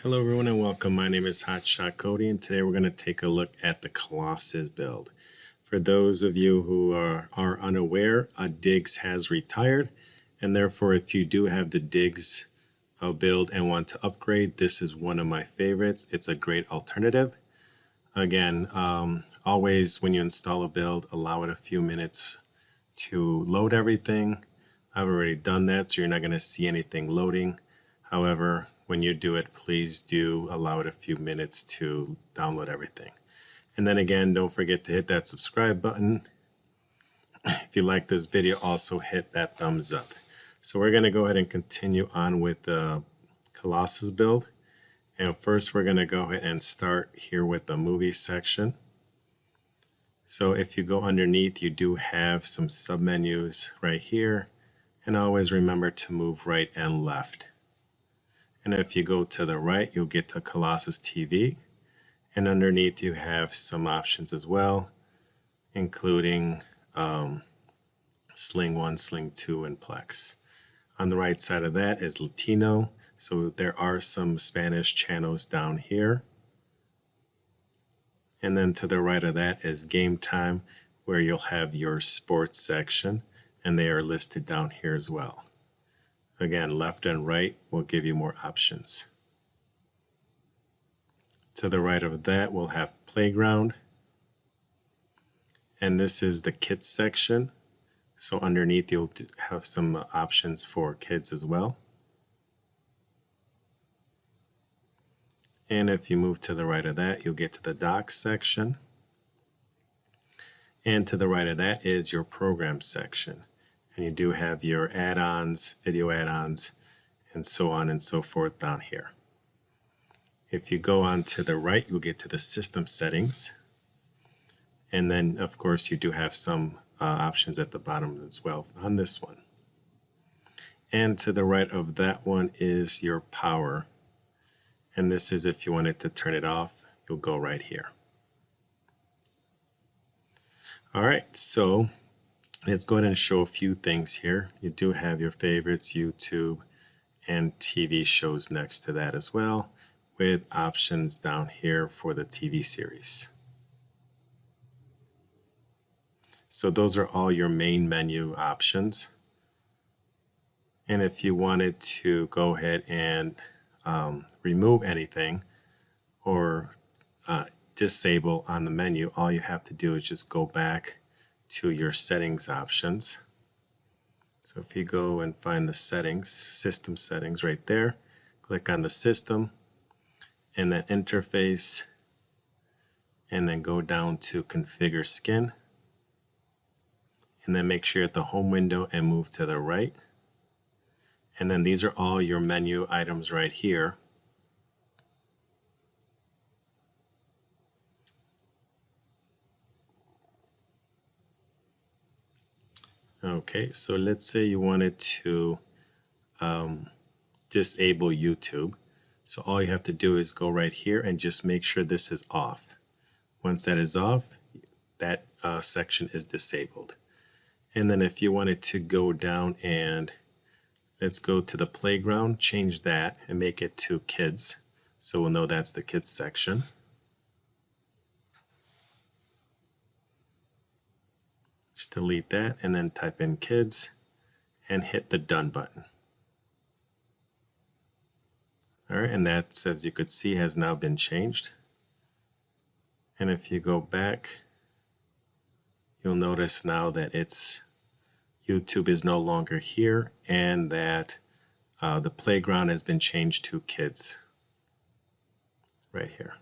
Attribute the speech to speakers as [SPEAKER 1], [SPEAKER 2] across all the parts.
[SPEAKER 1] Hello everyone and welcome. My name is HOTSHOTkodi and today we're going to take a look at the Colossus build. For those of you who are unaware, Diggs has retired, and therefore if you do have the Diggs build and want to upgrade, this is one of my favorites. It's a great alternative. Again, always when you install a build, allow it a few minutes to load everything. I've already done that, so you're not going to see anything loading. However, when you do it, please do allow it a few minutes to download everything. And then again, don't forget to hit that subscribe button. If you like this video, also hit that thumbs up. So we're going to go ahead and continue on with the Colossus build. And first, we're going to go ahead and start here with the movie section. So if you go underneath, you do have some submenus right here. And always remember to move right and left. And if you go to the right, you'll get to Colussus TV. And underneath you have some options as well, including Sling 1, Sling 2, and Plex. On the right side of that is Latino. So there are some Spanish channels down here. And then to the right of that is Game Time, where you'll have your sports section, and they are listed down here as well. Again, left and right will give you more options. To the right of that, we'll have Playground. And this is the kids section. So underneath, you'll have some options for kids as well. And if you move to the right of that, you'll get to the docs section. And to the right of that is your program section. And you do have your add-ons, video add-ons, and so on and so forth down here. If you go on to the right, you'll get to the system settings. And then, of course, you do have some options at the bottom as well on this one. And to the right of that one is your power. And this is if you wanted to turn it off, you'll go right here. All right, so let's go ahead and show a few things here. You do have your favorites, YouTube, and TV shows next to that as well, with options down here for the TV series. So those are all your main menu options. And if you wanted to go ahead and remove anything or disable on the menu, all you have to do is just go back to your settings options. So if you go and find the settings, system settings right there, click on the system and then interface, and then go down to configure skin, and then make sure you're at the home window and move to the right. And then these are all your menu items right here. Okay, so let's say you wanted to disable YouTube. So all you have to do is go right here and just make sure this is off. Once that is off, that section is disabled. And then if you wanted to go down and let's go to the playground, change that and make it to kids. So we'll know that's the kids section. Just delete that and then type in kids and hit the done button. All right, and that, as you could see, has now been changed. And if you go back, you'll notice now that YouTube is no longer here, and that the playground has been changed to kids right here.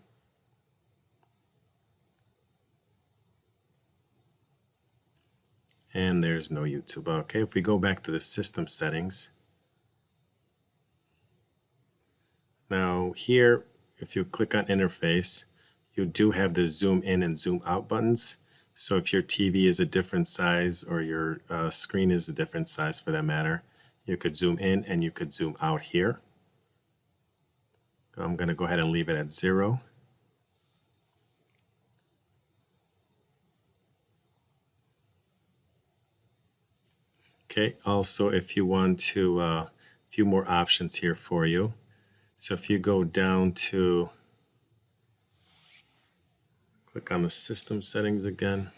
[SPEAKER 1] And there's no YouTube. Okay, if we go back to the system settings, now here, if you click on interface, you do have the zoom in and zoom out buttons. So if your TV is a different size, or your screen is a different size for that matter, you could zoom in and you could zoom out here. I'm going to go ahead and leave it at 0. Okay, also if you want to, a few more options here for you. So if you go down to, click on the system settings again,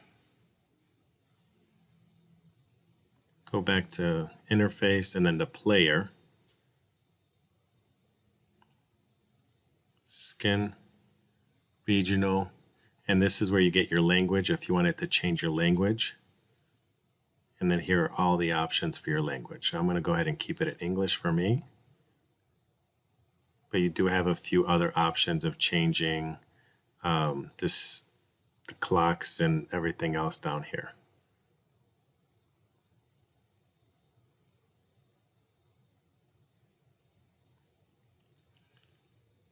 [SPEAKER 1] go back to interface and then the player, skin, regional, and this is where you get your language if you wanted to change your language. And then here are all the options for your language. I'm going to go ahead and keep it in English for me. But you do have a few other options of changing the clocks and everything else down here.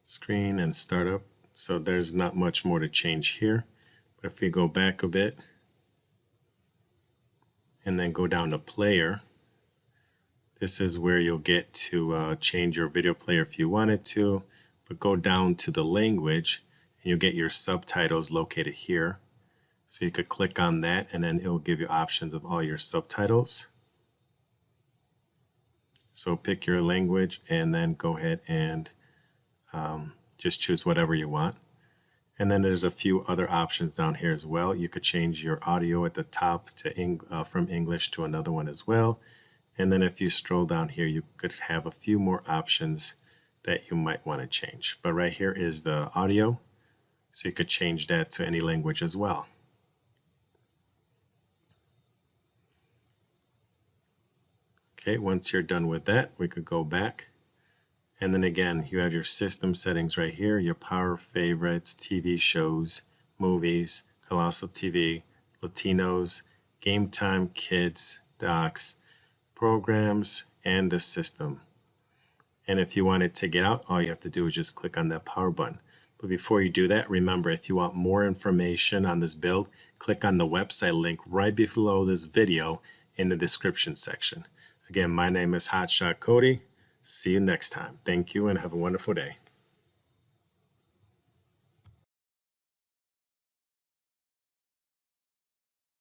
[SPEAKER 1] Screen and startup. So there's not much more to change here. But if we go back a bit and then go down to player, this is where you'll get to change your video player if you wanted to, but go down to the language and you'll get your subtitles located here. So you could click on that and then it will give you options of all your subtitles. So pick your language and then go ahead and just choose whatever you want. And then there's a few other options down here as well. You could change your audio at the top to from English to another one as well. And then if you scroll down here, you could have a few more options that you might want to change. But right here is the audio. So you could change that to any language as well. Okay, once you're done with that, we could go back. And then again, you have your system settings right here, your power favorites, TV shows, movies, Colossal TV, Latinos, game time, kids, docs, programs, and the system. And if you want it to get out, all you have to do is just click on that power button. But before you do that, remember, if you want more information on this build, click on the website link right below this video in the description section. Again, my name is HOTSHOTkodi. See you next time. Thank you and have a wonderful day.